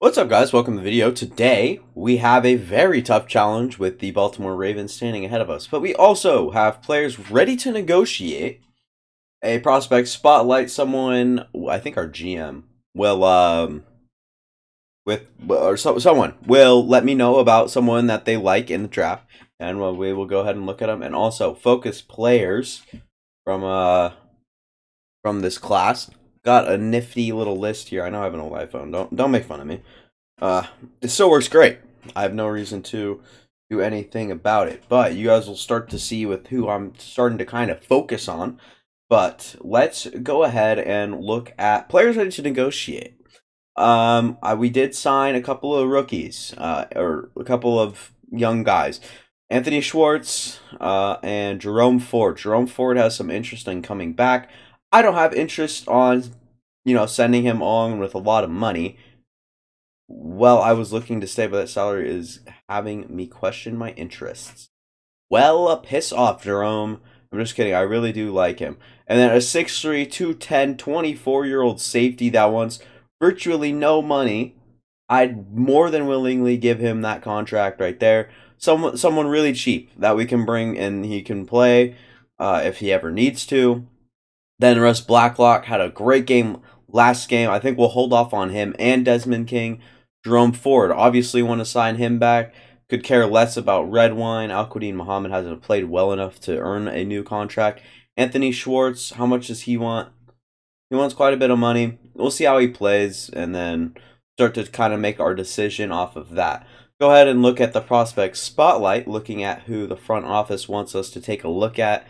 What's up, guys? Welcome to the video. Today, we have a very tough challenge with the Baltimore Ravens standing ahead of us. But we also have players ready to negotiate a prospect spotlight. Someone, I think our GM will, someone will let me know about someone that they like in the draft. And we will go ahead and look at them. And also, focus players from this class. Got a nifty little list here. I know I have an old iPhone. Don't make fun of me. It still works great. I have no reason to do anything about it. But you guys will start to see with who I'm starting to kind of focus on. But let's go ahead and look at players ready to negotiate. We did sign a couple of rookies, or a couple of young guys. Anthony Schwartz and Jerome Ford. Jerome Ford has some interesting coming back. I don't have interest on, sending him on with a lot of money. Well, I was looking to stay, but that salary is having me question my interests. Well, piss off, Jerome. I'm just kidding. I really do like him. And then a 6'3", 210, 24-year-old safety that wants virtually no money. I'd more than willingly give him that contract right there. Someone really cheap that we can bring and he can play if he ever needs to. Then Russ Blacklock had a great game last game. I think we'll hold off on him and Desmond King. Jerome Ford, obviously want to sign him back. Could care less about Redwine. Al-Quadin Muhammad hasn't played well enough to earn a new contract. Anthony Schwartz, how much does he want? He wants quite a bit of money. We'll see how he plays and then start to kind of make our decision off of that. Go ahead and look at the prospect spotlight, looking at who the front office wants us to take a look at.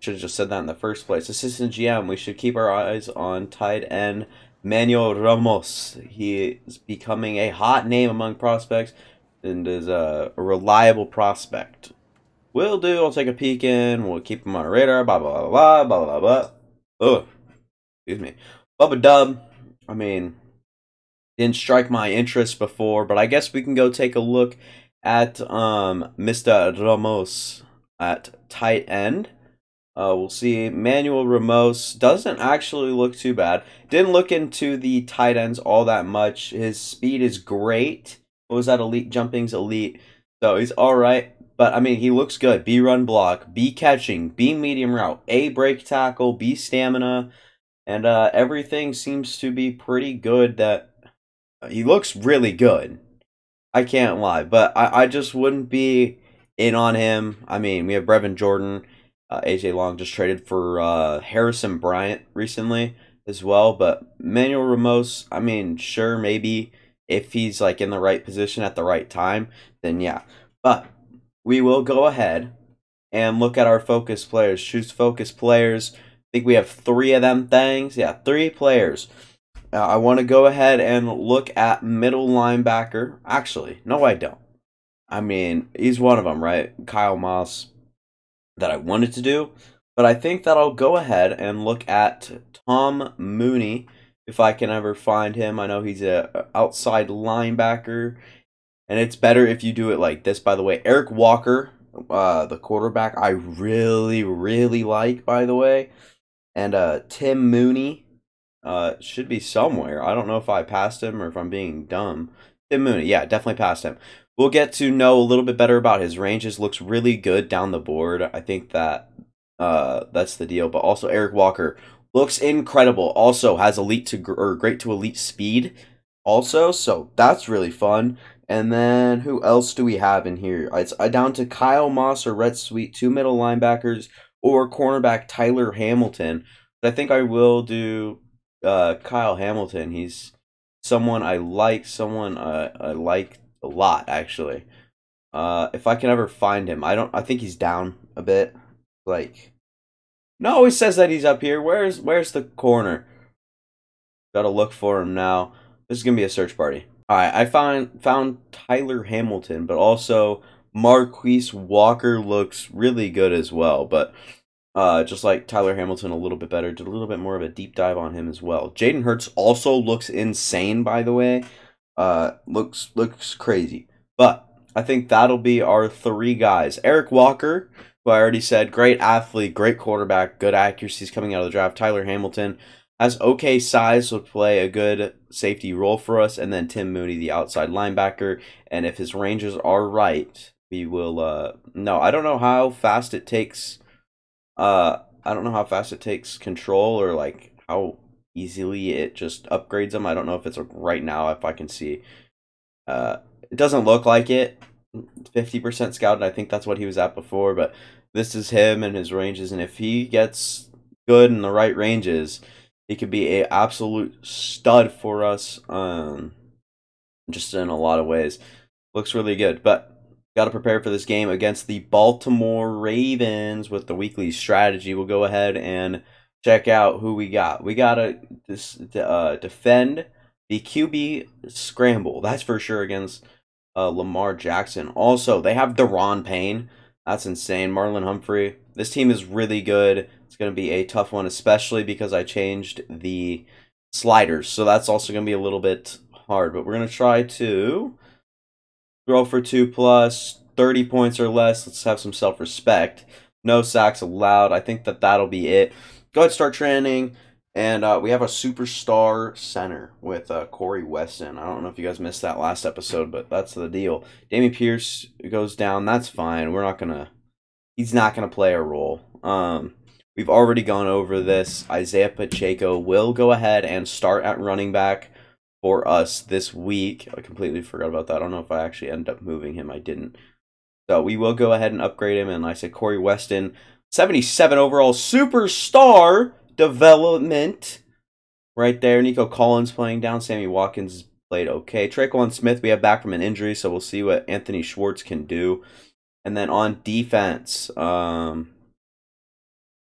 Should have just said that in the first place. Assistant GM, we should keep our eyes on tight end Manuel Ramos. He is becoming a hot name among prospects and is a reliable prospect. Will do. I'll take a peek in. We'll keep him on our radar. Blah, blah, blah, blah, blah, blah. Oh, excuse me. Bubba Dub. I mean, didn't strike my interest before, but I guess we can go take a look at Mr. Ramos at tight end. We'll see. Manuel Ramos doesn't actually look too bad. Didn't look into the tight ends all that much. His speed is great. What was that? Elite jumping's elite. So he's alright. But, I mean, he looks good. B run block, B catching, B medium route, A break tackle, B stamina. And everything seems to be pretty good. That he looks really good. I can't lie. But I just wouldn't be in on him. I mean, we have Brevin Jordan. AJ Long just traded for Harrison Bryant recently as well. But Manuel Ramos, I mean, sure, maybe if he's like in the right position at the right time, then yeah. But we will go ahead and look at our focus players. Choose focus players. I think we have 3 of them things. Yeah, 3 players. I want to go ahead and look at middle linebacker. Actually, no, I don't. I mean, he's one of them, right? Kyle Moss that I wanted to do, but I think that I'll go ahead and look at Tom Mooney if I can ever find him. I know he's a outside linebacker, and it's better if you do it like this, by the way. Eric Walker, the quarterback, I really, really like, by the way. And Tim Mooney should be somewhere. I don't know if I passed him or if I'm being dumb. Tim Mooney, yeah, definitely passed him. We'll get to know a little bit better about his ranges. Looks really good down the board. I think that that's the deal. But also Eric Walker looks incredible. Also has elite to or great to elite speed. Also, so that's really fun. And then who else do we have in here? It's down to Kyle Moss or Red Sweet, 2 middle linebackers, or cornerback Tyler Hamilton. But I think I will do Kyle Hamilton. He's someone I like. Someone I like a lot, actually. If I can ever find him. I think he's down a bit. Like, no, he says that he's up here. Where's the corner? Gotta look for him now. This is gonna be a search party. Alright, I found Tyler Hamilton, but also Marquise Walker looks really good as well. But just like Tyler Hamilton a little bit better. Did a little bit more of a deep dive on him as well. Jaden Hurts also looks insane, by the way. Looks crazy. But I think that'll be our 3 guys. Eric Walker, who I already said, great athlete, great quarterback, good accuracies coming out of the draft. Tyler Hamilton, Has okay size, will play a good safety role for us, and then Tim Mooney, the outside linebacker. And if his ranges are right, we will. No, I don't know how fast it takes. I don't know how fast it takes control, or like how easily it just upgrades them. I don't know if it's right now, if I can see. It doesn't look like it. 50% scouted. I think that's what he was at before, but this is him and his ranges, and if he gets good in the right ranges, he could be a absolute stud for us. Just in a lot of ways, looks really good. But got to prepare for this game against the Baltimore Ravens with the weekly strategy. We'll go ahead and check out who we got. We got to defend the QB scramble. That's for sure against Lamar Jackson. Also, they have Deron Payne. That's insane. Marlon Humphrey. This team is really good. It's going to be a tough one, especially because I changed the sliders. So that's also going to be a little bit hard. But we're going to try to throw for 2+, 30 points or less. Let's have some self-respect. No sacks allowed. I think that'll be it. Go ahead, start training. And we have a superstar center with Corey Weston. I don't know if you guys missed that last episode, but that's the deal. Dameon Pierce goes down. That's fine. He's not gonna play a role. We've already gone over this. Isaiah Pacheco will go ahead and start at running back for us this week. I completely forgot about that. I don't know if I actually ended up moving him. I didn't. So we will go ahead and upgrade him. And like I said, Corey Weston, 77 overall superstar development right there. Nico Collins playing down. Sammy Watkins played okay. Traquan Smith, we have back from an injury, so we'll see what Anthony Schwartz can do. And then on defense,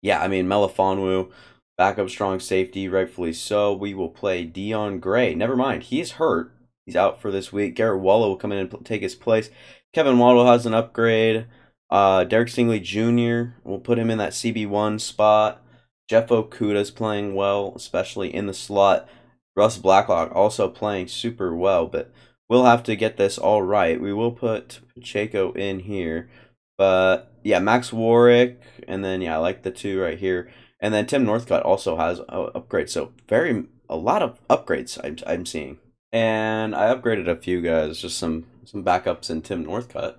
Melifonwu, backup strong safety, rightfully so. We will play Dion Gray. Never mind, he's hurt. He's out for this week. Garrett Waller will come in and take his place. Kevin Waddle has an upgrade. Derek Stingley Jr. We'll put him in that CB1 spot. Jeff Okuda's playing well, especially in the slot. Russ Blacklock also playing super well, but we'll have to get this all right. We will put Pacheco in here. But, yeah, Max Warwick, and then, I like the two right here. And then Tim Northcutt also has upgrades. So, a lot of upgrades I'm seeing. And I upgraded a few guys, just some backups in Tim Northcutt.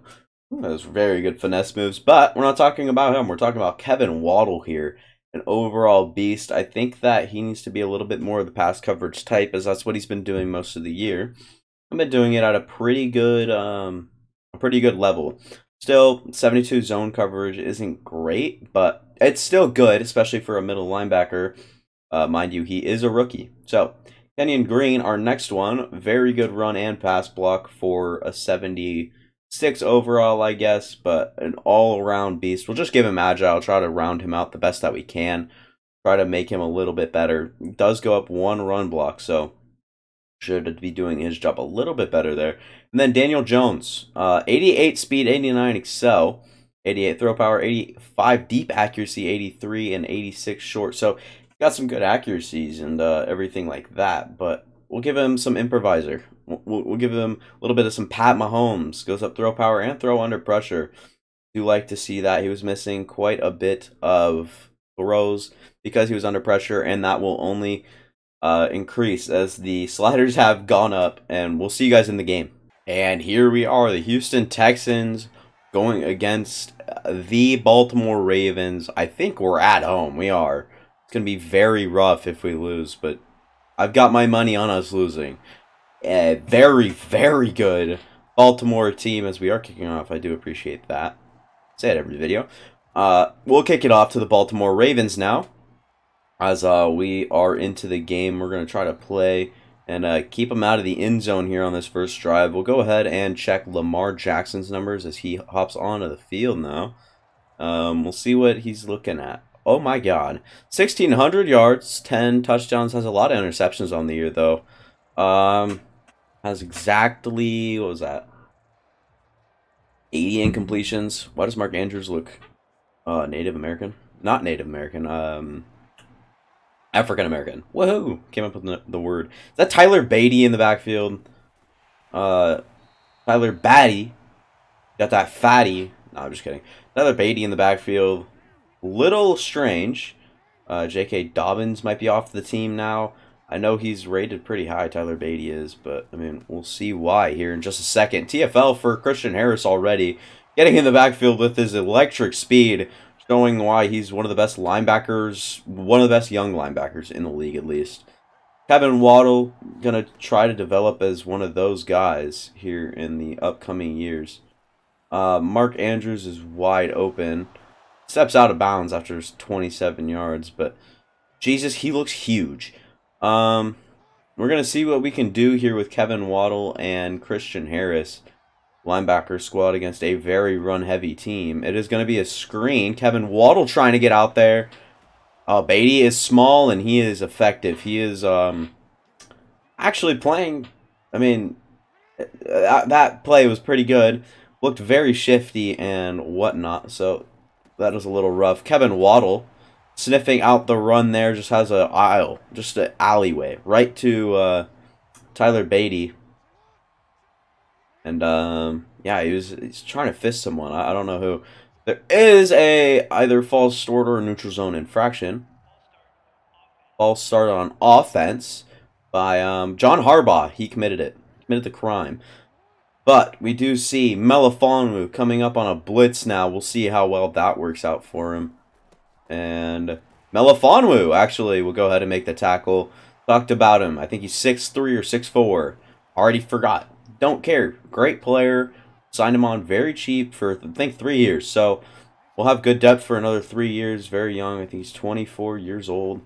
Those very good finesse moves, but we're not talking about him. We're talking about Kevin Waddle here. An overall beast. I think that he needs to be a little bit more of the pass coverage type, as that's what he's been doing most of the year. I've been doing it at a pretty good level. Still, 72 zone coverage isn't great, but it's still good, especially for a middle linebacker. Mind you, he is a rookie. So, Kenyon Green, our next one, very good run and pass block for a 76 overall, I guess, but an all-around beast. We'll just give him agile, try to round him out the best that we can, try to make him a little bit better. He does go up one run block, so should be doing his job a little bit better there. And then Daniel Jones, 88 speed, 89 excel, 88 throw power, 85 deep accuracy, 83, and 86 short. So got some good accuracies and everything like that, but we'll give him some improviser. We'll give him a little bit of some Pat Mahomes. Goes up throw power and throw under pressure. Do like to see that. He was missing quite a bit of throws because he was under pressure, and that will only increase as the sliders have gone up, and we'll see you guys in the game. And here we are, the Houston Texans going against the Baltimore Ravens. I think we're at home. We are. It's going to be very rough if we lose, but I've got my money on us losing. Very, very good Baltimore team as we are kicking off. I do appreciate that. Say it every video. We'll kick it off to the Baltimore Ravens now. As we are into the game, we're going to try to play and keep them out of the end zone here on this first drive. We'll go ahead and check Lamar Jackson's numbers as he hops onto the field now. We'll see what he's looking at. Oh my god. 1,600 yards, 10 touchdowns. Has a lot of interceptions on the year, though. Has exactly, what was that? 80 incompletions. Why does Mark Andrews look Native American? Not Native American. African American. Woohoo! Came up with the word. Is that Tyler Beatty in the backfield? Tyler Batty. Got that fatty. No, I'm just kidding. Tyler Beatty in the backfield. Little strange. J.K. Dobbins might be off the team now. I know he's rated pretty high, Tyler Beatty is, but I mean, we'll see why here in just a second. TFL for Christian Harris already, getting in the backfield with his electric speed, showing why he's one of the best linebackers, one of the best young linebackers in the league at least. Kevin Waddle gonna try to develop as one of those guys here in the upcoming years. Mark Andrews is wide open. Steps out of bounds after his 27 yards, but Jesus, he looks huge. We're going to see what we can do here with Kevin Waddle and Christian Harris. Linebacker squad against a very run-heavy team. It is going to be a screen. Kevin Waddle trying to get out there. Beatty is small and he is effective. He is actually playing. I mean, that play was pretty good. Looked very shifty and whatnot. So that was a little rough. Kevin Waddle sniffing out the run there. Just has an aisle. Just an alleyway. Right to Tyler Beatty. And yeah, he's trying to fist someone. I don't know who. There is a either false start or neutral zone infraction. False start on offense by John Harbaugh. He committed it. Committed the crime. But we do see Melifonwu coming up on a blitz now. We'll see how well that works out for him. And Melifonwu actually will go ahead and make the tackle. Talked about him. I think he's 6'3 or 6'4. Already forgot. Don't care. Great player. Signed him on very cheap for, I think, 3 years. So we'll have good depth for another 3 years. Very young. I think he's 24 years old.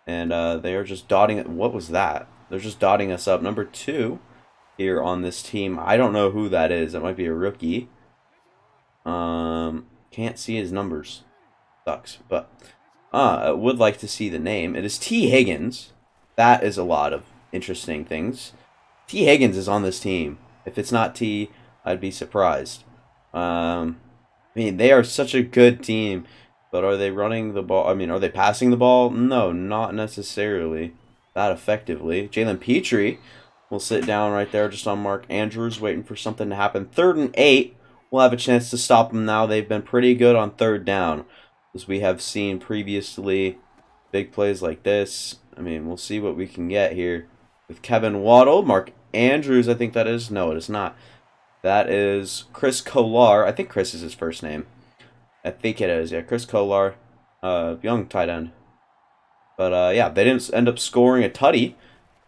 And they are just dotting it. What was that? They're just dotting us up. Number 2 here on this team. I don't know who that is. That might be a rookie. Can't see his numbers. Sucks. But I would like to see the name. It is T. Higgins. That is a lot of interesting things. T. Higgins is on this team. If it's not T, I'd be surprised. I mean, they are such a good team, but are they running the ball? I mean, are they passing the ball? No, not necessarily that effectively. Jalen Petrie will sit down right there just on Mark Andrews, waiting for something to happen. 3rd and 8. We'll have a chance to stop them now. They've been pretty good on 3rd down, as we have seen previously. Big plays like this. I mean, we'll see what we can get here with Kevin Waddle. Mark Andrews, I think that is. No, it is not. That is Chris Kolar. I think Chris is his first name. I think it is. Yeah, Chris Kolar. Young tight end. But, yeah, they didn't end up scoring a tutty.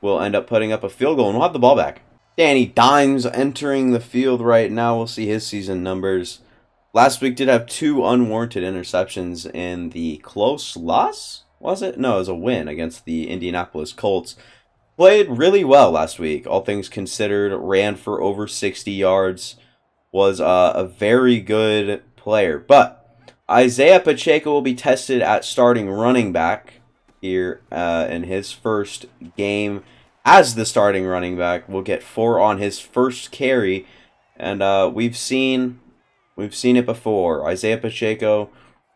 We'll end up putting up a field goal, and we'll have the ball back. Danny Dimes entering the field right now. We'll see his season numbers. Last week did have 2 unwarranted interceptions in the close loss, was it? No, it was a win against the Indianapolis Colts. Played really well last week, all things considered. Ran for over 60 yards. Was a very good player. But Isaiah Pacheco will be tested at starting running back here in his first game as the starting running back. Will get 4 on his first carry. And we've seen it before. Isaiah Pacheco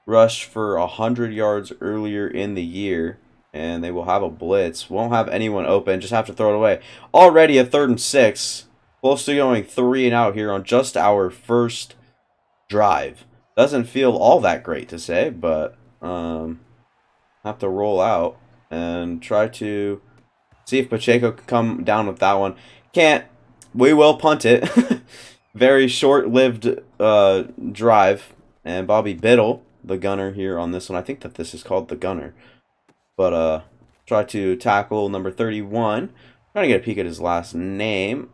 rushed for 100 yards earlier in the year. And they will have a blitz. Won't have anyone open. Just have to throw it away. Already a 3rd and 6. Close to going 3 and out here on just our first drive. Doesn't feel all that great to say, but have to roll out and try to see if Pacheco can come down with that one. Can't. We will punt it. Very short-lived drive. And Bobby Biddle, the gunner here on this one. I think that this is called the gunner. But try to tackle number 31. Trying to get a peek at his last name.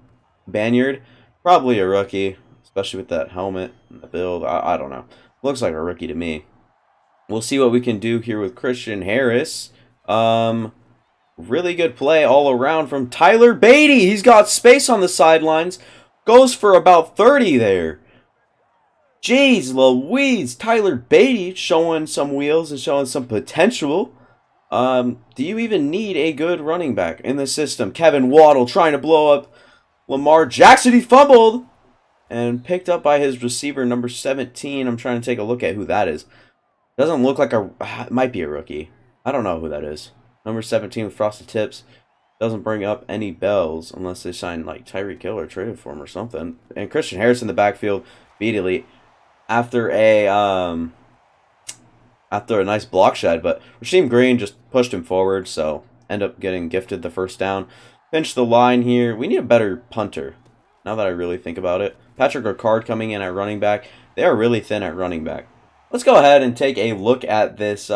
Banyard. Probably a rookie, especially with that helmet and the build. I don't know. Looks like a rookie to me. We'll see what we can do here with Christian Harris. Really good play all around from Tyler Beatty. He's got space on the sidelines. Goes for about 30 there. Jeez Louise. Tyler Beatty showing some wheels and showing some potential. Do you even need a good running back in the system? Kevin Waddle trying to blow up Lamar Jackson. He fumbled and picked up by his receiver, number 17. I'm trying to take a look at who that is. Doesn't look like it might be a rookie. I don't know who that is. Number 17 with frosted tips. Doesn't bring up any bells unless they sign like Tyreek Hill or traded for him or something. And Christian Harris in the backfield immediately after after a nice block shed, but Rasheem Green just pushed him forward, so end up getting gifted the first down. Pinch the line here. We need a better punter, now that I really think about it. Patrick Ricard coming in at running back. They are really thin at running back. Let's go ahead and take a look at this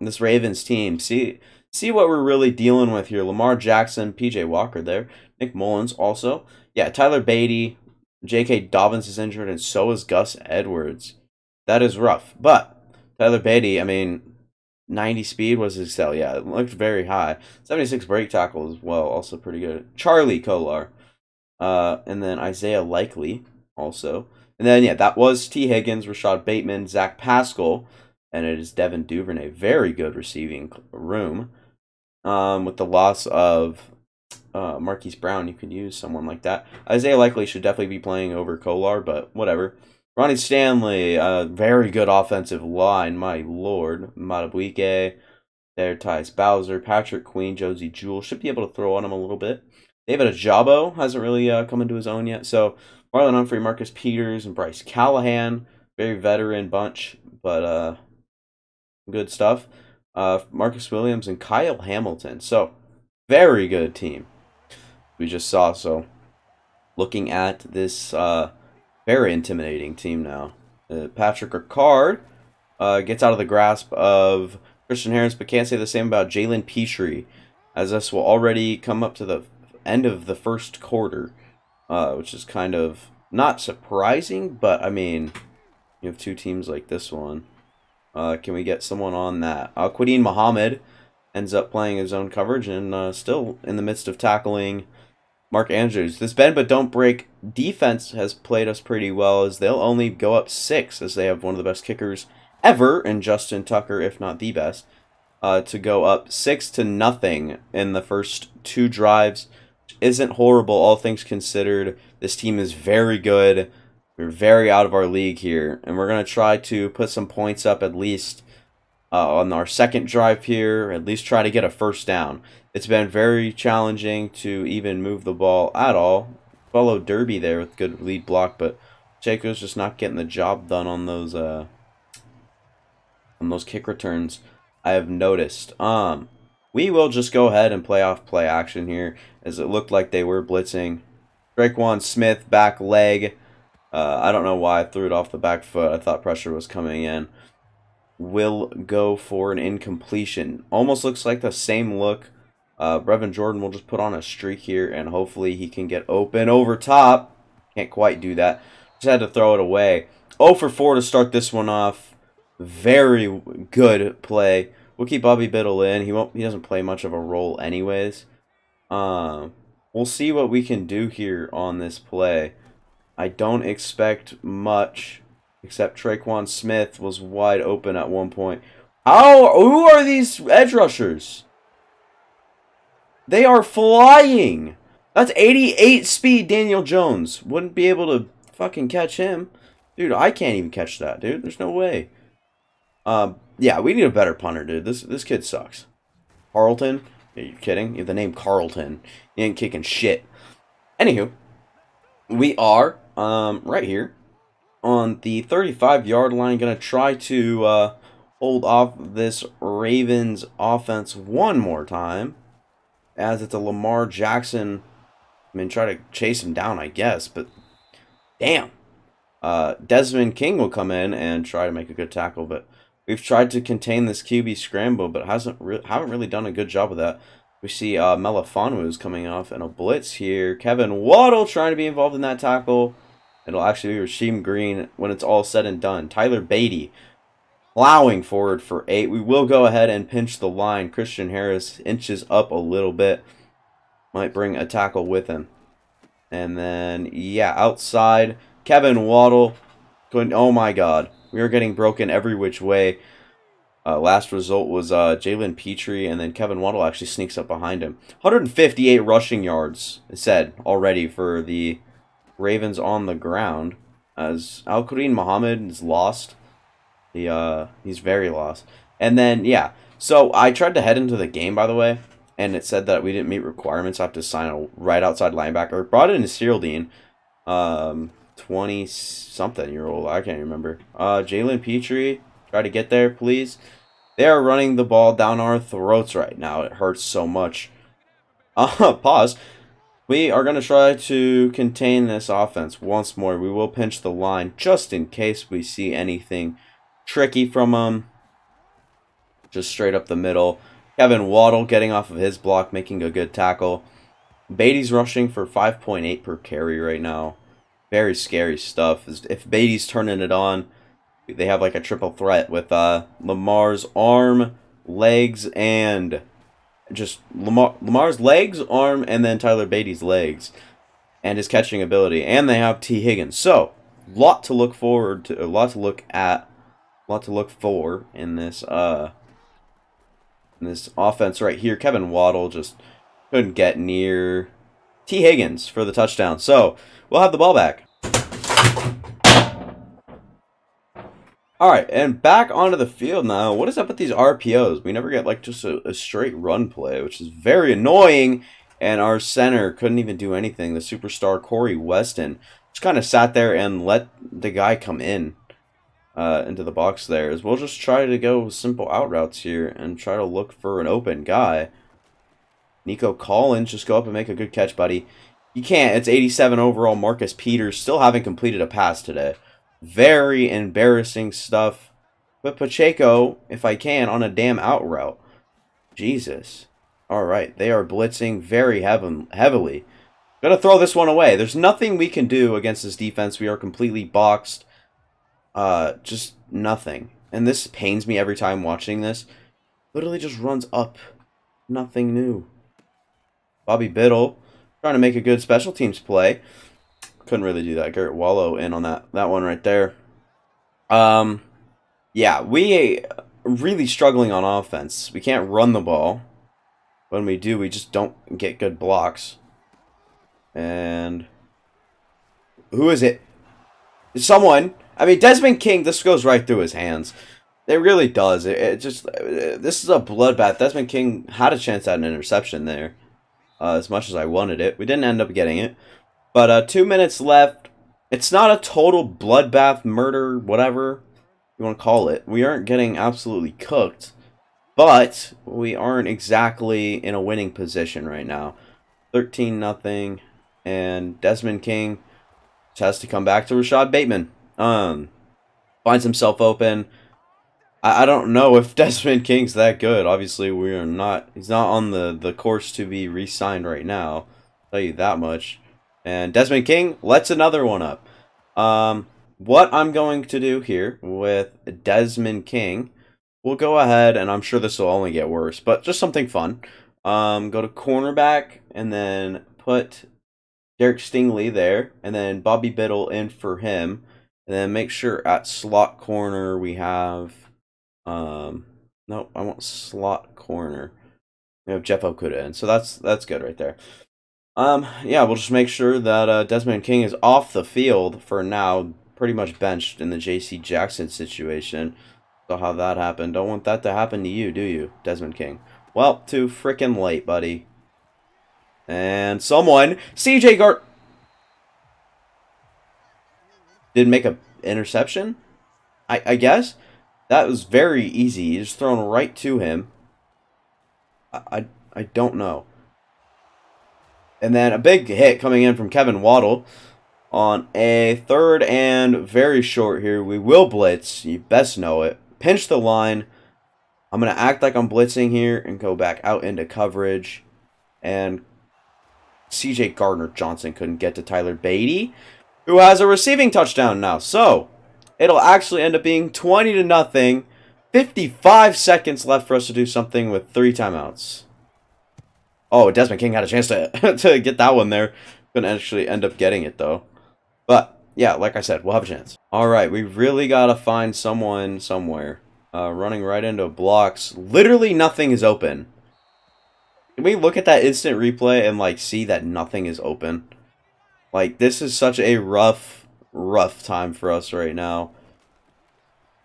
this Ravens team. See what we're really dealing with here. Lamar Jackson, PJ Walker there. Nick Mullins also. Yeah, Tyler Beatty, J.K. Dobbins is injured, and so is Gus Edwards. That is rough. But Tyler Beatty, I mean, 90 speed was his cell. Yeah, it looked very high. 76 break tackle as well, also pretty good. Charlie Kolar. And then Isaiah Likely also. And then, yeah, that was T. Higgins, Rashad Bateman, Zach Pascal, and it is Devin Duvernay. Very good receiving room. With the loss of Marquise Brown, you could use someone like that. Isaiah Likely should definitely be playing over Kolar, but whatever. Ronnie Stanley, very good offensive line, my lord. Matabuike, there, Tyus Bowser, Patrick Queen, Josie Jewell. Should be able to throw on him a little bit. David Ajabo hasn't really come into his own yet. So, Marlon Humphrey, Marcus Peters, and Bryce Callahan. Very veteran bunch, but good stuff. Marcus Williams and Kyle Hamilton. So, very good team we just saw. So, looking at this very intimidating team now. Patrick Ricard gets out of the grasp of Christian Harris, but can't say the same about Jalen Petrie, as this will already come up to the end of the first quarter, which is kind of not surprising, but I mean, you have two teams like this one. Can we get someone on that? Quadeen Muhammad ends up playing his own coverage and still in the midst of tackling Mark Andrews. This bend but don't break defense has played us pretty well, as they'll only go up 6, as they have one of the best kickers ever in Justin Tucker, if not the best, to go up 6-0 in the first 2 drives. Which isn't horrible, all things considered. This team is very good. We're very out of our league here, and we're going to try to put some points up at least on our second drive here, at least try to get a first down. It's been very challenging to even move the ball at all. Follow Derby there with good lead block, but Jaco's just not getting the job done on those kick returns, I have noticed. We will just go ahead and play off play action here, as it looked like they were blitzing. Draquan Smith, back leg. I don't know why I threw it off the back foot. I thought pressure was coming in. Will go for an incompletion. Almost looks like the same look. Brevin Jordan will just put on a streak here, and hopefully he can get open over top. Can't quite do that. Just had to throw it away. 0 for 4 to start this one off. Very good play. We'll keep Bobby Biddle in. He doesn't play much of a role anyways. We'll see what we can do here on this play. I don't expect much, except Traquan Smith was wide open at one point. Who are these edge rushers? They are flying. That's 88 speed Daniel Jones. Wouldn't be able to fucking catch him. Dude, I can't even catch that, dude. There's no way. Yeah, we need a better punter, dude. This kid sucks. Carlton? Are you kidding? You have the name Carlton. You ain't kicking shit. Anywho, we are right here on the 35-yard line. Gonna try to hold off this Ravens offense one more time, as it's a Lamar Jackson. I mean, try to chase him down, I guess, but damn. Desmond King will come in and try to make a good tackle, but we've tried to contain this QB scramble, but haven't really done a good job of that. We see Melifonwu is coming off and a blitz here. Kevin Waddle trying to be involved in that tackle. It'll actually be Rasheem Green when it's all said and done. Tyler Beatty plowing forward for 8. We will go ahead and pinch the line. Christian Harris inches up a little bit. Might bring a tackle with him. And then, yeah, outside, Kevin Waddle. Oh my god. We are getting broken every which way. Last result was Jalen Petrie, and then Kevin Waddle actually sneaks up behind him. 158 rushing yards, it said, already for the Ravens on the ground. As Al-Quadeen Muhammad is lost. He's very lost. And then, yeah. So, I tried to head into the game, by the way, and it said that we didn't meet requirements. I have to sign a right outside linebacker. Brought in Cyril Dean. 20-something-year-old. I can't remember. Jalen Petrie. Try to get there, please. They are running the ball down our throats right now. It hurts so much. Pause. We are going to try to contain this offense once more. We will pinch the line just in case we see anything tricky from them. Just straight up the middle. Kevin Waddle getting off of his block, making a good tackle. Beatty's rushing for 5.8 per carry right now. Very scary stuff. If Beatty's turning it on, they have like a triple threat with Lamar's arm, legs, and just Lamar's legs, arm, and then Tyler Beatty's legs and his catching ability. And they have T. Higgins. So, lot to look forward to, a lot to look at, a lot to look for in this offense right here. Kevin Waddle just couldn't get near T. Higgins for the touchdown. So, we'll have the ball back. Alright, and back onto the field now. What is up with these RPOs? We never get like just a straight run play, which is very annoying. And our center couldn't even do anything. The superstar Corey Weston just kind of sat there and let the guy come in into the box there. As we'll just try to go simple out routes here and try to look for an open guy. Nico Collins, just go up and make a good catch, buddy. You can't. It's 87 overall. Marcus Peters still haven't completed a pass today. Very embarrassing stuff. But Pacheco, if I can, on a damn out route. Jesus. Alright, they are blitzing very heavily. Gonna throw this one away. There's nothing we can do against this defense. We are completely boxed. Just nothing. And this pains me every time watching this. Literally just runs up. Nothing new. Bobby Biddle trying to make a good special teams play. Couldn't really do that. Garrett Wallow in on that one right there. Yeah, we are really struggling on offense. We can't run the ball. When we do, we just don't get good blocks. And who is it? Someone. I mean, Desmond King, this goes right through his hands. It really does. This is a bloodbath. Desmond King had a chance at an interception there. As much as I wanted it. We didn't end up getting it. But 2 minutes left. It's not a total bloodbath, murder, whatever you want to call it. We aren't getting absolutely cooked. But we aren't exactly in a winning position right now. 13-0. And Desmond King just has to come back to Rashad Bateman. Finds himself open. I don't know if Desmond King's that good. Obviously, we are not. He's not on the course to be re-signed right now. I'll tell you that much. And Desmond King lets another one up. What I'm going to do here with Desmond King, we'll go ahead, and I'm sure this will only get worse, but just something fun. Go to cornerback, and then put Derek Stingley there, and then Bobby Biddle in for him. And then make sure at slot corner we have... no, I want slot corner. We have Jeff Okudah in, so that's good right there. Yeah, we'll just make sure that Desmond King is off the field for now, pretty much benched in the J.C. Jackson situation. So how that happened. Don't want that to happen to you, do you, Desmond King? Well, too freaking late, buddy. And someone, C.J. Gard... did make a interception? I guess? That was very easy. Just thrown right to him. I don't know. And then a big hit coming in from Kevin Waddle on a 3rd and very short here. We will blitz. You best know it. Pinch the line. I'm going to act like I'm blitzing here and go back out into coverage. And C.J. Gardner-Johnson couldn't get to Tyler Beatty, who has a receiving touchdown now. So, it'll actually end up being 20-0. 55 seconds left for us to do something with 3 timeouts. Oh, Desmond King had a chance to get that one there. Couldn't actually end up getting it, though. But, yeah, like I said, we'll have a chance. Alright, we really got to find someone somewhere. Running right into blocks. Literally nothing is open. Can we look at that instant replay and, like, see that nothing is open? Like, this is such a rough time for us right now.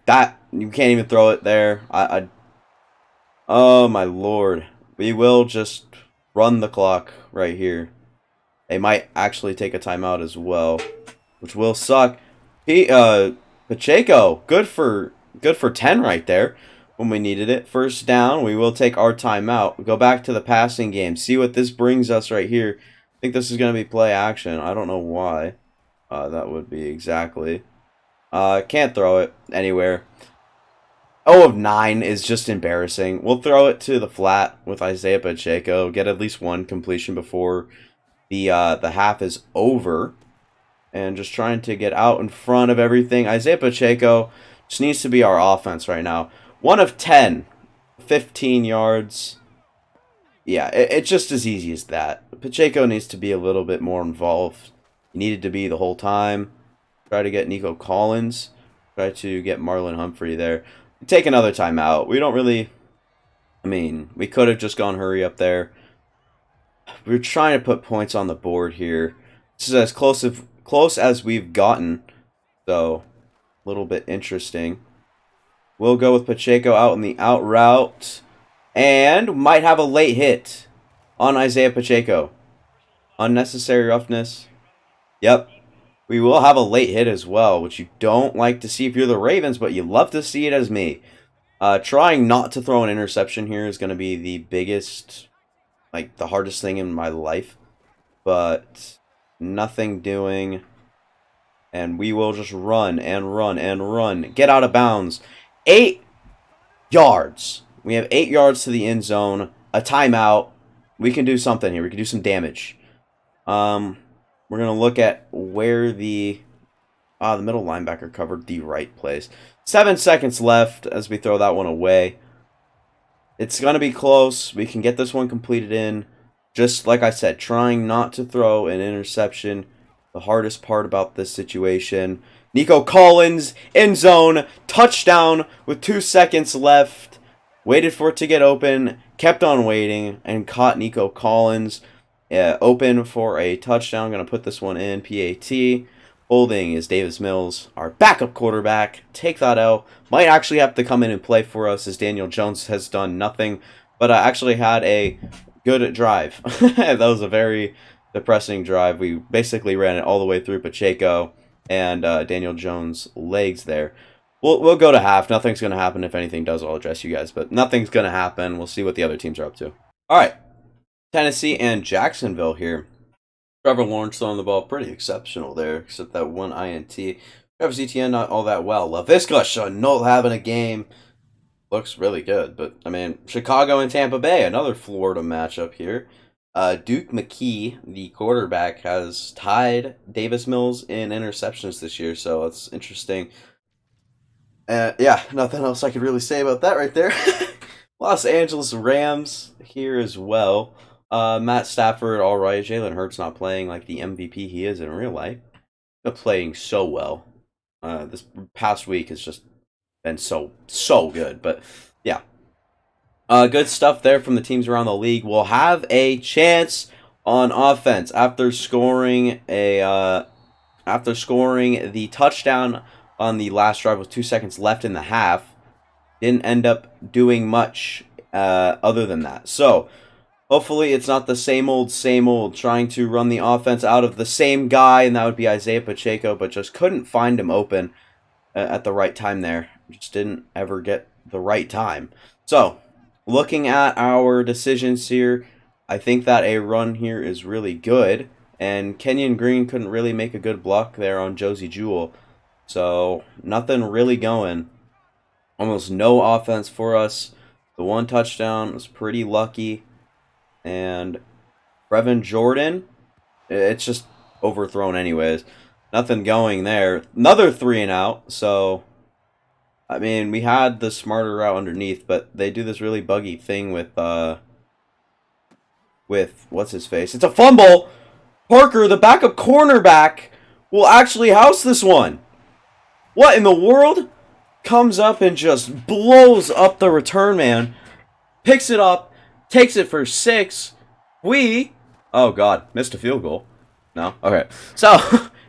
That, you can't even throw it there. Oh, my lord. We will just run the clock right here. They might actually take a timeout as well, which will suck. Pacheco, good for good for 10 right there when we needed it. First down, we will take our timeout. Go back to the passing game. See what this brings us right here. I think this is going to be play action. I don't know why that would be exactly. Can't throw it anywhere. 0 of 9 is just embarrassing. We'll throw it to the flat with Isaiah Pacheco. Get at least one completion before the half is over. And just trying to get out in front of everything. Isaiah Pacheco just needs to be our offense right now. 1 of 10. 15 yards. Yeah, it's just as easy as that. Pacheco needs to be a little bit more involved. He needed to be the whole time. Try to get Nico Collins. Try to get Marlon Humphrey there. Take another timeout. We don't really... I mean, we could have just gone hurry up there. We're trying to put points on the board here. This is as close as we've gotten. So, a little bit interesting. We'll go with Pacheco out in the out route. And might have a late hit on Isaiah Pacheco. Unnecessary roughness. Yep. We will have a late hit as well, which you don't like to see if you're the Ravens, but you love to see it as me. Trying not to throw an interception here is going to be the biggest, like, the hardest thing in my life. But nothing doing. And we will just run and run and run. Get out of bounds. 8 yards. We have 8 yards to the end zone. A timeout. We can do something here. We can do some damage. We're going to look at where the middle linebacker covered the right place. 7 seconds left as we throw that one away. It's going to be close. We can get this one completed in. Just like I said, trying not to throw an interception. The hardest part about this situation. Nico Collins, end zone, touchdown with 2 seconds left. Waited for it to get open, kept on waiting, and caught Nico Collins open for a touchdown. Going to put this one in, PAT. Holding is Davis Mills, our backup quarterback. Take that L. Might actually have to come in and play for us as Daniel Jones has done nothing. But I actually had a good drive. That was a very depressing drive. We basically ran it all the way through Pacheco and Daniel Jones' legs there. We'll go to half. Nothing's going to happen. If anything does, I'll address you guys. But nothing's going to happen. We'll see what the other teams are up to. All right. Tennessee and Jacksonville here. Trevor Lawrence throwing the ball pretty exceptional there, except that one INT. Travis Etienne not all that well. Laviska Shenault having a game. Looks really good. But, I mean, Chicago and Tampa Bay, another Florida matchup here. Duke McKee, the quarterback, has tied Davis Mills in interceptions this year, so it's interesting. Yeah, nothing else I could really say about that right there. Los Angeles Rams here as well. Matt Stafford, all right. Jalen Hurts not playing like the MVP he is in real life. But playing so well. This past week has just been so good. But yeah, good stuff there from the teams around the league. We'll have a chance on offense after scoring the touchdown on the last drive with 2 seconds left in the half. Didn't end up doing much other than that. So hopefully it's not the same old trying to run the offense out of the same guy, and that would be Isaiah Pacheco, but just couldn't find him open at the right time there. Just didn't ever get the right time. So looking at our decisions here, I think that a run here is really good, and Kenyon Green couldn't really make a good block there on Josie Jewell. So nothing really going. Almost no offense for us. The one touchdown was pretty lucky. And Brevin Jordan, it's just overthrown anyways. Nothing going there. Another 3 and out. So, I mean, we had the smarter route underneath, but they do this really buggy thing with what's his face? It's a fumble. Parker, the backup cornerback, will actually house this one. What in the world? Comes up and just blows up the return man. Picks it up. Takes it for 6. Oh god, missed a field goal. No? Okay. So,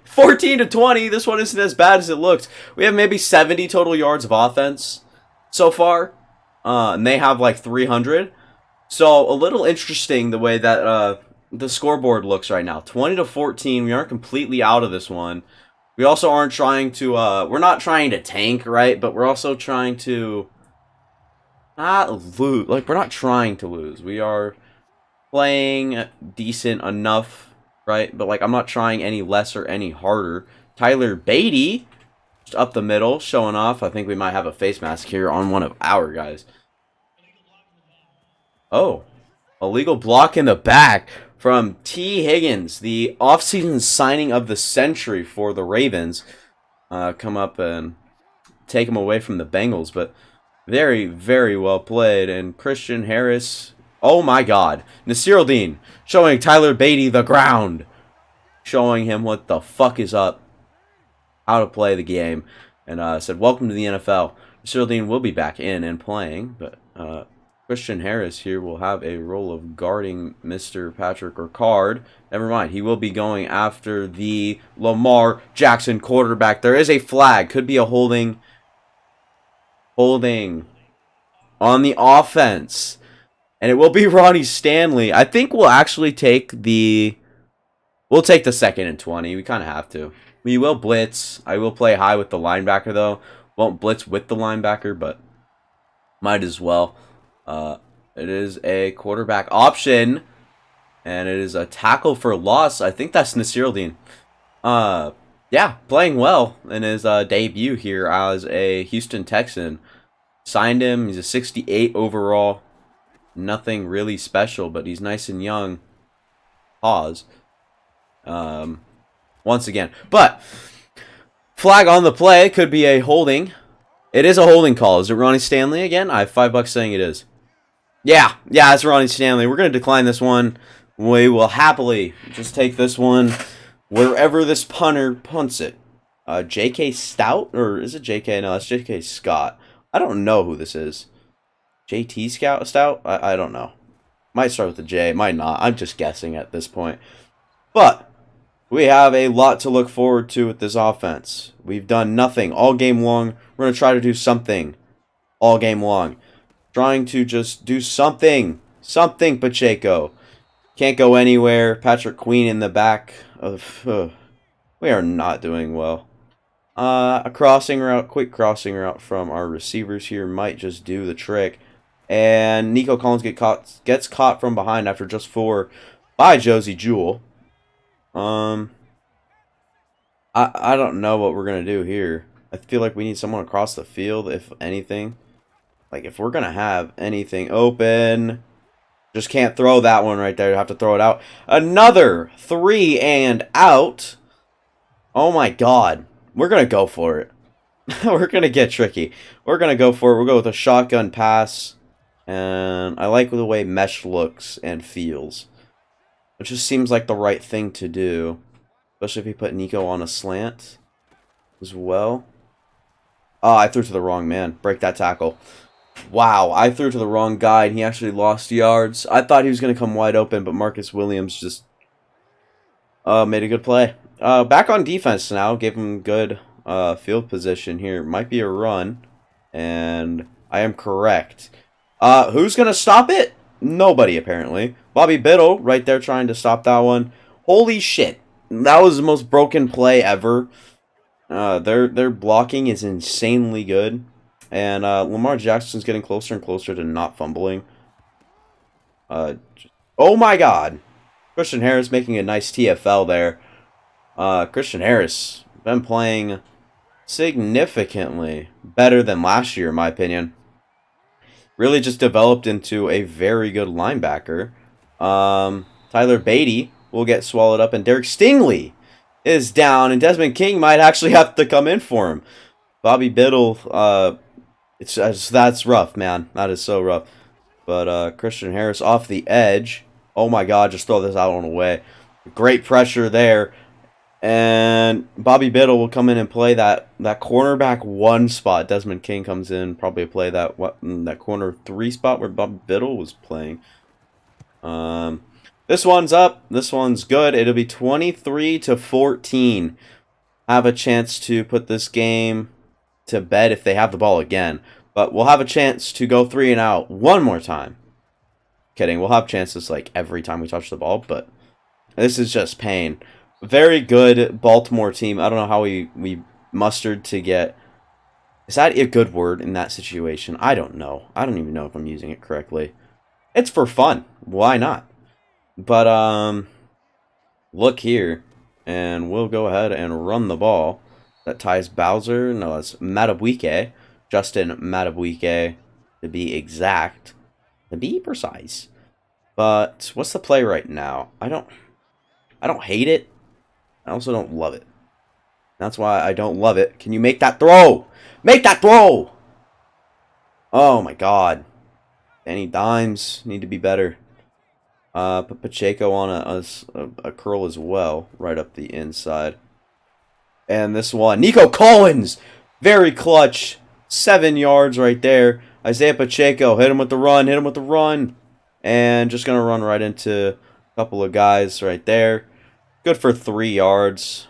14-20. This one isn't as bad as it looks. We have maybe 70 total yards of offense so far. And they have like 300. So, a little interesting the way that the scoreboard looks right now. 20-14. We aren't completely out of this one. We also aren't trying to, we're not trying to tank, right? But we're also trying to not lose. Like, we're not trying to lose. We are playing decent enough, right? But, like, I'm not trying any less or any harder. Tyler Beatty, just up the middle, showing off. I think we might have a face mask here on one of our guys. Oh, illegal block in the back from T. Higgins, the offseason signing of the century for the Ravens. Come up and take him away from the Bengals, but very, very well played. And Christian Harris, oh my God, Nasirildeen showing Tyler Beatty the ground, showing him what the fuck is up, how to play the game, and said, welcome to the NFL. Nasirildeen will be back in and playing, but Christian Harris here will have a role of guarding Mr. Patrick Ricard. Never mind, he will be going after the Lamar Jackson quarterback. There is a flag, could be a holding on the offense, and it will be Ronnie Stanley. I think we'll actually take the 2nd and 20. We kind of have to. We will blitz. I will play high with the linebacker though. Won't blitz with the linebacker, but might as well. It is a quarterback option, and it is a tackle for loss. I think that's Nasirildeen. Yeah, playing well in his debut here as a Houston Texan. Signed him. He's a 68 overall. Nothing really special, but he's nice and young. Pause. Once again. But flag on the play. Could be a holding. It is a holding call. Is it Ronnie Stanley again? I have $5 saying it is. Yeah, it's Ronnie Stanley. We're going to decline this one. We will happily just take this one wherever this punter punts it. J.K. Stout? Or is it J.K.? No, that's J.K. Scott. I don't know who this is. J.T. Stout? I don't know. Might start with a J. Might not. I'm just guessing at this point. But we have a lot to look forward to with this offense. We've done nothing all game long. We're going to try to do something all game long. Trying to just do something. Something, Pacheco. Can't go anywhere. Patrick Queen in the back. We are not doing well. A crossing route, quick crossing route from our receivers here might just do the trick. And Nico Collins gets caught from behind after just 4 by Josey Jewell. I don't know what we're going to do here. I feel like we need someone across the field, if anything. Like, if we're going to have anything open, just can't throw that one right there. You have to throw it out. Another 3 and out. Oh, my God. We're going to go for it. We're going to get tricky. We're going to go for it. We'll go with a shotgun pass. And I like the way Mesh looks and feels. It just seems like the right thing to do. Especially if you put Nico on a slant as well. Oh, I threw to the wrong man. Break that tackle. Wow, I threw to the wrong guy, and he actually lost yards. I thought he was going to come wide open, but Marcus Williams just made a good play. Back on defense now. Gave him good field position here. Might be a run, and I am correct. Who's going to stop it? Nobody, apparently. Bobby Biddle right there trying to stop that one. Holy shit. That was the most broken play ever. Their blocking is insanely good. And Lamar Jackson's getting closer and closer to not fumbling. Oh my God. Christian Harris making a nice TFL there. Christian Harris been playing significantly better than last year, in my opinion. Really just developed into a very good linebacker. Tyler Beatty will get swallowed up, and Derek Stingley is down, and Desmond King might actually have to come in for him. Bobby Biddle, that's rough, man. That is so rough. But Christian Harris off the edge. Oh my God, just throw this out on the way. Great pressure there. And Bobby Biddle will come in and play that cornerback 1 spot. Desmond King comes in, probably play that corner 3 spot where Bobby Biddle was playing. This one's up. This one's good. It'll be 23-14. Have a chance to put this game to bed if they have the ball again. But we'll have a chance to go 3 and out one more time. Kidding. We'll have chances like every time we touch the ball, but this is just pain. Very good Baltimore team. I don't know how we mustered to get. Is that a good word in that situation? I don't know. I don't even know if I'm using it correctly. It's for fun. Why not? But look here, and we'll go ahead and run the ball. That ties Bowser. No, that's Madubuike. Justin Madubuike, to be exact, to be precise. But what's the play right now? I don't hate it. I also don't love it. That's why I don't love it. Can you make that throw? Make that throw! Oh my god. Danny Dimes need to be better. Put Pacheco on a curl as well, right up the inside. And this one, Nico Collins! Very clutch. 7 yards right there. Isaiah Pacheco, hit him with the run, hit him with the run. And just going to run right into a couple of guys right there. Good for 3 yards.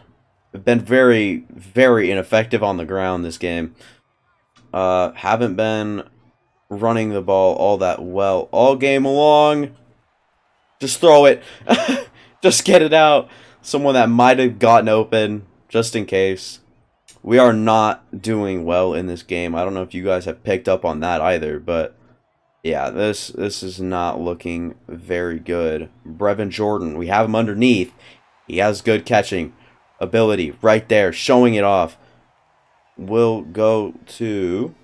Been very, very ineffective on the ground this game. Haven't been running the ball all that well all game long. Just throw it. Just get it out. Someone that might have gotten open, just in case. We are not doing well in this game. I don't know if you guys have picked up on that either, but yeah, this is not looking very good. Brevin Jordan, we have him underneath. He has good catching ability right there, showing it off. We'll go to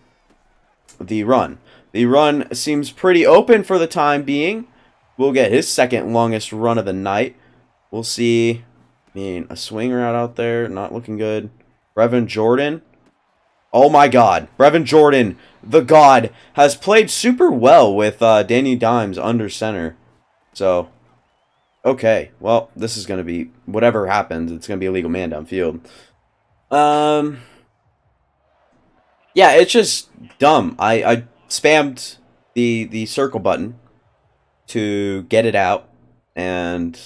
the run. The run seems pretty open for the time being. We'll get his second longest run of the night. We'll see. I mean, a swing route out there, not looking good. Brevin Jordan. Oh my god. Brevin Jordan, the god, has played super well with Danny Dimes under center. So, okay. Well, this is going to be, whatever happens, it's going to be a legal man downfield. Yeah, it's just dumb. I spammed the circle button to get it out and,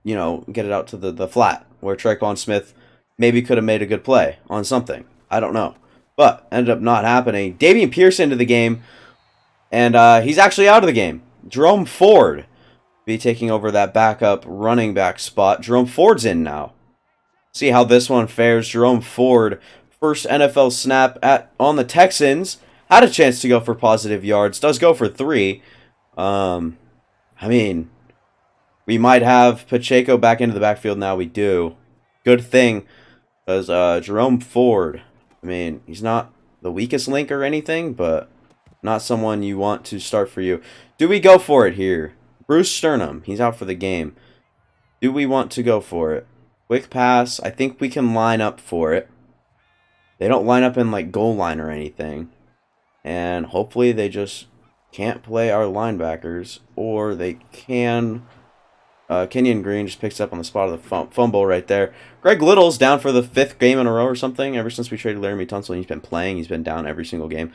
you know, get it out to the flat where Tre'Quan Smith maybe could have made a good play on something. I don't know. But ended up not happening. Dameon Pierce into the game, and he's actually out of the game. Jerome Ford be taking over that backup running back spot. Jerome Ford's in now. See how this one fares. Jerome Ford, first NFL snap on the Texans. Had a chance to go for positive yards. Does go for 3. I mean, we might have Pacheco back into the backfield now. We do. Good thing. Because Jerome Ford, I mean, he's not the weakest link or anything, but not someone you want to start for you. Do we go for it here? Bruce Sternum, he's out for the game. Do we want to go for it? Quick pass, I think we can line up for it. They don't line up in like goal line or anything. And hopefully they just can't play our linebackers, or they can. Kenyon Green just picks up on the spot of the fumble right there. Greg Little's down for the 5th game in a row or something. Ever since we traded Laramie Tunsil, he's been playing. He's been down every single game.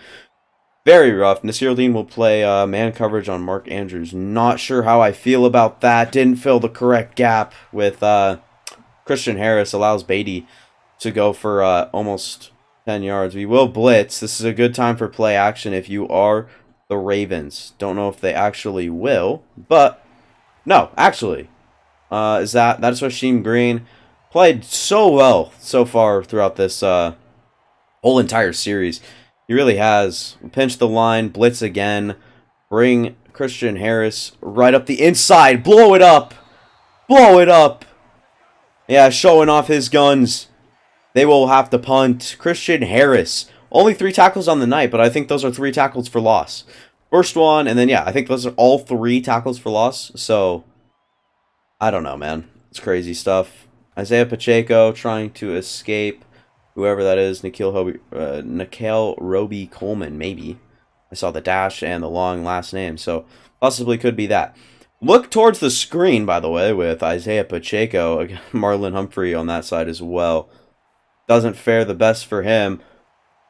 Very rough. Nasir Dean will play man coverage on Mark Andrews. Not sure how I feel about that. Didn't fill the correct gap with Christian Harris. Allows Beatty to go for almost 10 yards. We will blitz. This is a good time for play action if you are the Ravens. Don't know if they actually will, but no, actually, that's Rasheem Green. Played so well so far throughout this whole entire series. He really has. Pinch the line, blitz again, bring Christian Harris right up the inside, blow it up. Blow it up. Yeah, showing off his guns. They will have to punt. Christian Harris. Only 3 tackles on the night, but I think those are 3 tackles for loss. First one, and then, yeah, I think those are all 3 tackles for loss. So, I don't know, man. It's crazy stuff. Isaiah Pacheco trying to escape whoever that is. Nikhil Roby Coleman, maybe. I saw the dash and the long last name, so possibly could be that. Look towards the screen, by the way, with Isaiah Pacheco. Marlon Humphrey on that side as well. Doesn't fare the best for him.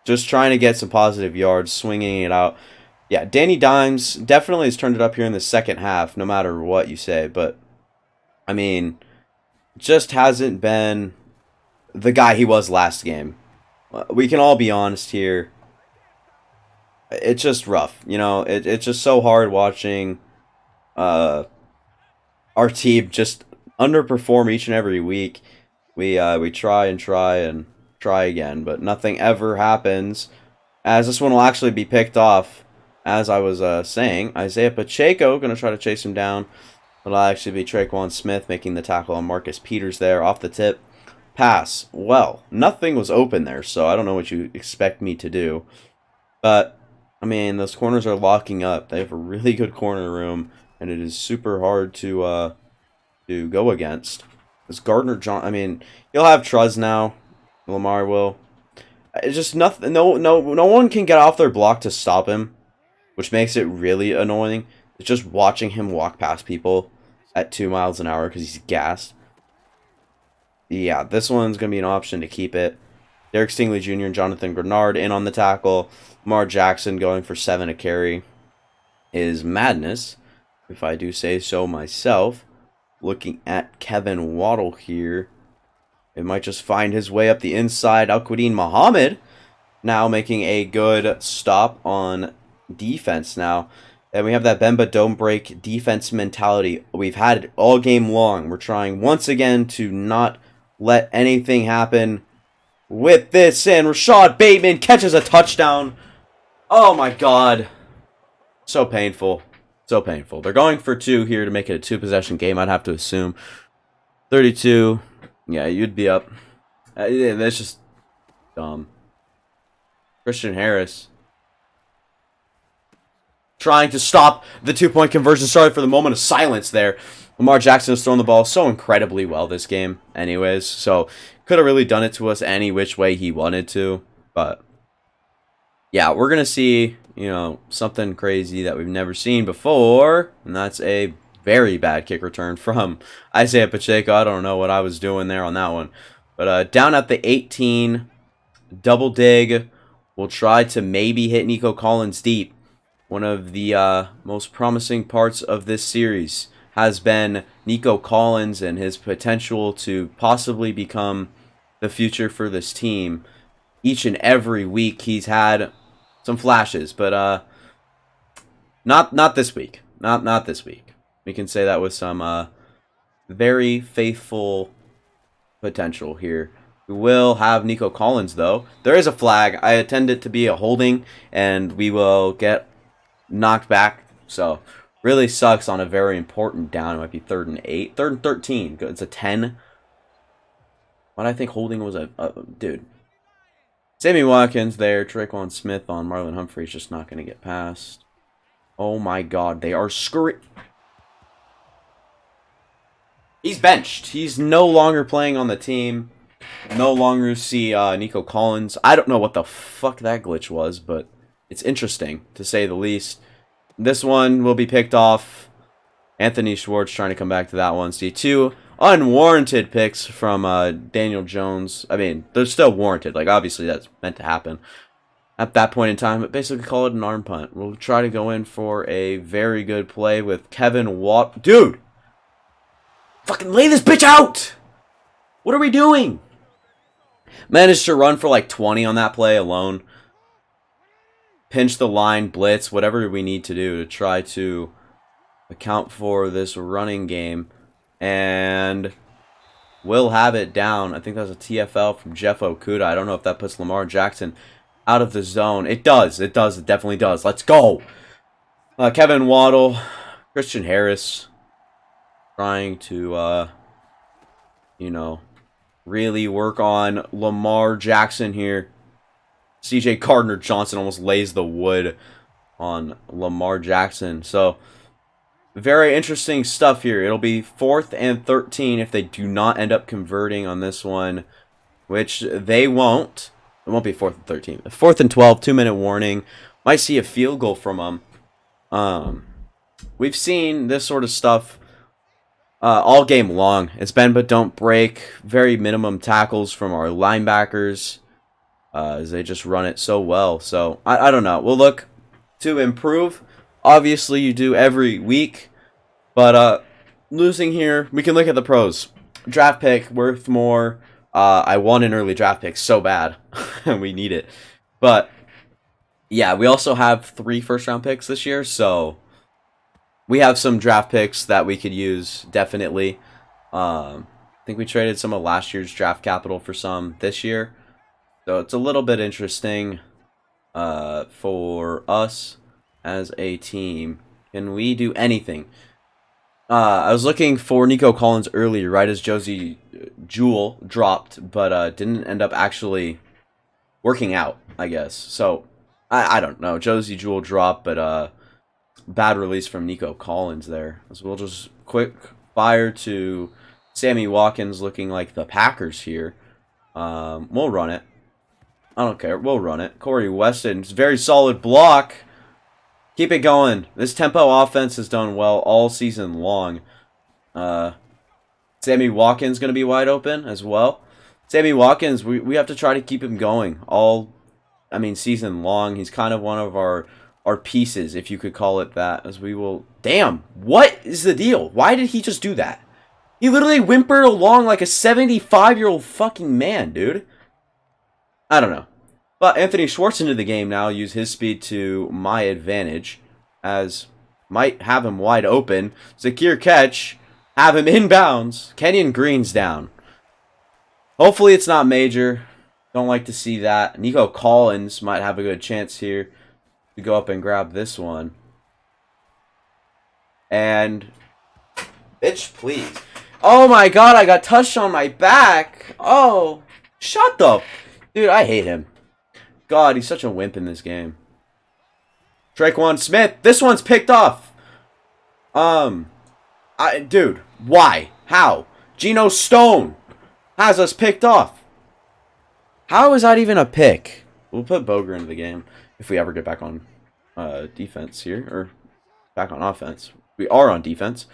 Just trying to get some positive yards, swinging it out. Yeah, Danny Dimes definitely has turned it up here in the second half, no matter what you say. But, I mean, just hasn't been the guy he was last game. We can all be honest here. It's just rough. You know, it's just so hard watching our team just underperform each and every week. We try and try and try again, but nothing ever happens. As this one will actually be picked off, as I was saying, Isaiah Pacheco going to try to chase him down. It'll actually be Traquan Smith making the tackle on Marcus Peters there off the tip. Pass. Well, nothing was open there, so I don't know what you expect me to do. But, I mean, those corners are locking up. They have a really good corner room, and it is super hard to go against. This Gardner John, I mean, he'll have Truz now. Lamar will. It's just nothing. No one can get off their block to stop him, which makes it really annoying. It's just watching him walk past people at 2 miles an hour because he's gassed. Yeah, this one's gonna be an option to keep it. Derek Stingley Jr. and Jonathan Grenard in on the tackle. Lamar Jackson going for 7 a carry is madness, if I do say so myself. Looking at Kevin Waddle here. It might just find his way up the inside. Al-Quadin Muhammad now making a good stop on defense now. And we have that bend but don't break defense mentality. We've had it all game long. We're trying once again to not let anything happen with this. And Rashad Bateman catches a touchdown. Oh my god. So painful. So painful. They're going for 2 here to make it a 2-possession game, I'd have to assume. 32. Yeah, you'd be up. That's just dumb. Christian Harris trying to stop the 2-point conversion. Sorry for the moment of silence there. Lamar Jackson has thrown the ball so incredibly well this game anyways. So, could have really done it to us any which way he wanted to. But, yeah, we're going to see, something crazy that we've never seen before. And that's a very bad kick return from Isaiah Pacheco. I don't know what I was doing there on that one. But down at the 18, double dig. We'll try to maybe hit Nico Collins deep. One of the most promising parts of this series has been Nico Collins and his potential to possibly become the future for this team. Each and every week he's had some flashes, but not this week. Not this week. We can say that with some very faithful potential here. We will have Nico Collins, though. There is a flag. I intend it to be a holding, and we will get knocked back. So, really sucks on a very important down. It might be 3rd and 8. 3rd and 13. It's a 10. What I think holding was a dude. Sammy Watkins there. Traquan Smith on Marlon Humphrey's just not going to get past. Oh my god, they are He's benched. He's no longer playing on the team. No longer see Nico Collins. I don't know what the fuck that glitch was, but it's interesting, to say the least. This one will be picked off. Anthony Schwartz trying to come back to that one. See, 2 unwarranted picks from Daniel Jones. I mean, they're still warranted. Like, obviously, that's meant to happen at that point in time, but basically call it an arm punt. We'll try to go in for a very good play with Kevin Watt. Dude! Fucking lay this bitch out! What are we doing? Managed to run for like 20 on that play alone. Pinch the line, blitz, whatever we need to do to try to account for this running game. And we'll have it down. I think that was a TFL from Jeff Okuda. I don't know if that puts Lamar Jackson out of the zone. It does. It does. It definitely does. Let's go. Kevin Waddle. Christian Harris. Trying to, really work on Lamar Jackson here. CJ Gardner-Johnson almost lays the wood on Lamar Jackson. So, very interesting stuff here. It'll be 4th and 13 if they do not end up converting on this one, which they won't. It won't be 4th and 13. 4th and 12, 2-minute warning. Might see a field goal from them. We've seen this sort of stuff all game long. It's bend but don't break. Very minimum tackles from our linebackers. As they just run it so well. So, I don't know. We'll look to improve. Obviously, you do every week. But, losing here, we can look at the pros. Draft pick, worth more. I won an early draft pick so bad. And we need it. But, yeah, we also have 3 first-round picks this year. So, we have some draft picks that we could use, definitely. I think we traded some of last year's draft capital for some this year. So it's a little bit interesting for us as a team. Can we do anything? I was looking for Nico Collins earlier, right as Josie Jewell dropped, but didn't end up actually working out, I guess. So, I don't know. Josie Jewell dropped, but bad release from Nico Collins there. So we'll just quick fire to Sammy Watkins looking like the Packers here. We'll run it. I don't care. We'll run it. Corey Weston's very solid block. Keep it going. This tempo offense has done well all season long. Sammy Watkins going to be wide open as well. Sammy Watkins, we have to try to keep him going season long. He's kind of one of our pieces, if you could call it that, as we will... Damn, what is the deal? Why did he just do that? He literally whimpered along like a 75-year-old fucking man, dude. I don't know. But Anthony Schwartz into the game now. Use his speed to my advantage. As might have him wide open. Secure catch. Have him inbounds. Kenyon Green's down. Hopefully it's not major. Don't like to see that. Nico Collins might have a good chance here to go up and grab this one. And... Bitch, please. Oh my god, I got touched on my back. Oh. Shut the... Dude, I hate him. God, he's such a wimp in this game. Traquan Smith. This one's picked off. Dude, why? How? Geno Stone has us picked off. How is that even a pick? We'll put Boger into the game if we ever get back on defense here. Or back on offense. We are on defense.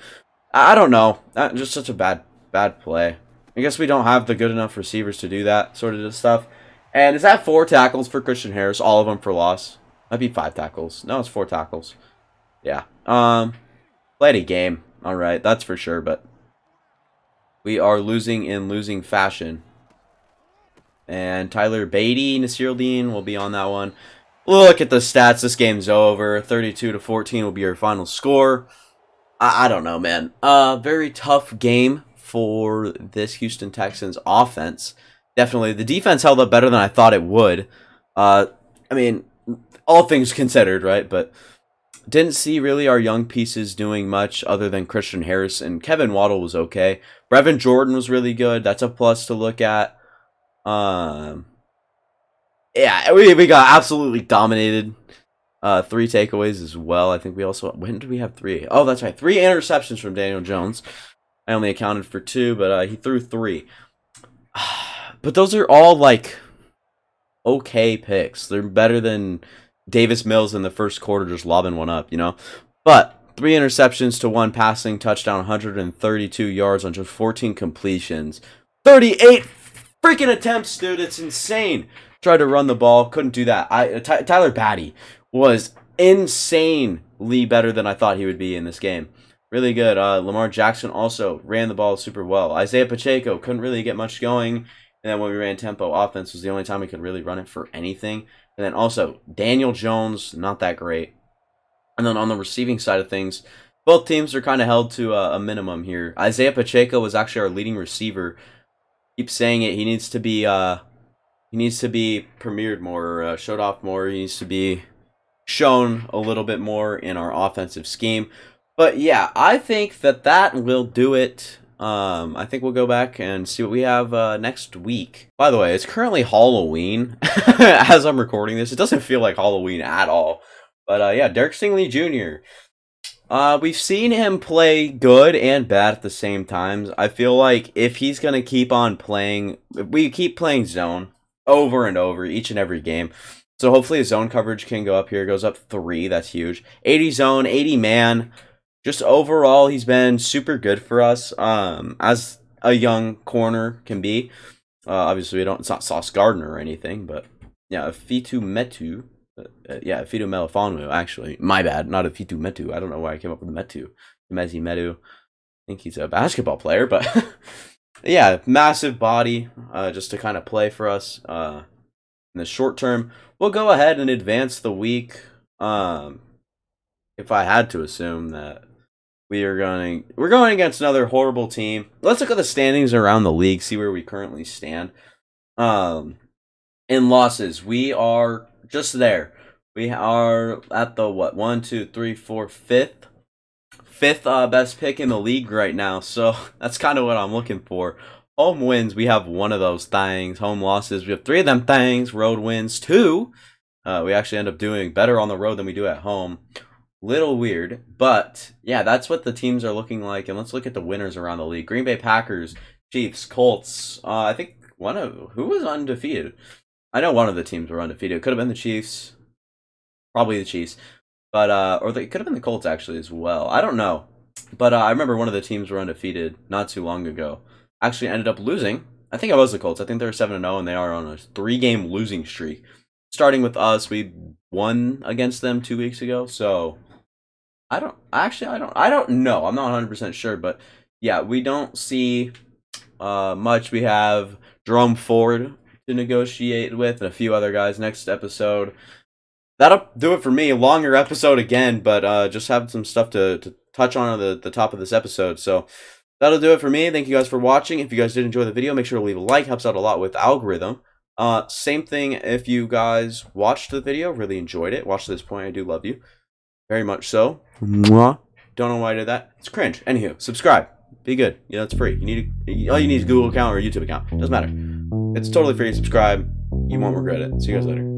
I don't know. That's just such a bad play. I guess we don't have the good enough receivers to do that sort of stuff. And is that 4 tackles for Christian Harris? All of them for loss? Might be 5 tackles. No, it's 4 tackles. Yeah. Played a game. Alright, that's for sure, but we are losing in losing fashion. And Tyler Beatty, Nasirildeen will be on that one. Look at the stats. This game's over. 32-14 will be our final score. I don't know, man. Very tough game for this Houston Texans offense. Definitely. The defense held up better than I thought it would. I mean, all things considered, right? But didn't see really our young pieces doing much other than Christian Harris, and Kevin Waddle was okay. Brevin Jordan was really good. That's a plus to look at. Yeah, we got absolutely dominated. 3 takeaways as well. I think we also... When did we have 3? Oh, that's right. 3 interceptions from Daniel Jones. I only accounted for 2, but he threw 3. But those are all, like, okay picks. They're better than Davis Mills in the first quarter just lobbing one up, you know? But 3 interceptions to 1 passing touchdown, 132 yards on just 14 completions. 38 freaking attempts, dude. It's insane. Tried to run the ball. Couldn't do that. Tyler Batty was insanely better than I thought he would be in this game. Really good. Lamar Jackson also ran the ball super well. Isaiah Pacheco couldn't really get much going. And then when we ran tempo offense was the only time we could really run it for anything. And then also Daniel Jones, not that great. And then on the receiving side of things, both teams are kind of held to a minimum here. Isaiah Pacheco was actually our leading receiver. Keep saying it. He needs to be premiered more, showed off more. He needs to be shown a little bit more in our offensive scheme. But yeah, I think that will do it. I think we'll go back and see what we have next week. By the way, it's currently Halloween as I'm recording this. It doesn't feel like Halloween at all. But yeah, Derek Stingley Jr. We've seen him play good and bad at the same time. I feel like if he's going to keep on playing, if we keep playing zone over and over each and every game. So hopefully his zone coverage can go up here. It goes up 3. That's huge. 80 zone, 80 man. Just overall, he's been super good for us as a young corner can be. Obviously, it's not Sauce Gardner or anything, but yeah, Fitu Metu. Yeah, Fitu Melifonwu, actually. My bad, not Fitu Metu. I don't know why I came up with Metu. Mezi Metu. I think he's a basketball player, but yeah, massive body just to kind of play for us in the short term. We'll go ahead and advance the week. If I had to assume that we're going against another horrible team. Let's look at the standings around the league, see where we currently stand. In losses, we are just there. We are at the fifth best pick in the league right now. So that's kind of what I'm looking for. Home wins, we have one of those things. Home losses, we have three of them things. Road wins, two. We actually end up doing better on the road than we do at home. Little weird, but yeah, that's what the teams are looking like. And let's look at the winners around the league. Green Bay Packers, Chiefs, Colts. I think who was undefeated? I know one of the teams were undefeated. It could have been the Chiefs, probably the Chiefs, but it could have been the Colts actually as well. I don't know, but I remember one of the teams were undefeated not too long ago. Actually, ended up losing. I think it was the Colts. I think they're 7-0, and they are on a 3-game losing streak. Starting with us, we won against them 2 weeks ago, so I don't know. I'm not 100% sure, but yeah, we don't see much. We have Jerome Ford to negotiate with and a few other guys next episode. That'll do it for me. Longer episode again, but just have some stuff to touch on at the top of this episode. So that'll do it for me. Thank you guys for watching. If you guys did enjoy the video, make sure to leave a like. Helps out a lot with the algorithm. Same thing if you guys watched the video, really enjoyed it. Watched to this point, I do love you. Very much so. Mwah. Don't know why I did that. It's cringe. Anywho, subscribe. Be good. You know, it's free. All you need is a Google account or a YouTube account. Doesn't matter. It's totally free. Subscribe. You won't regret it. See you guys later.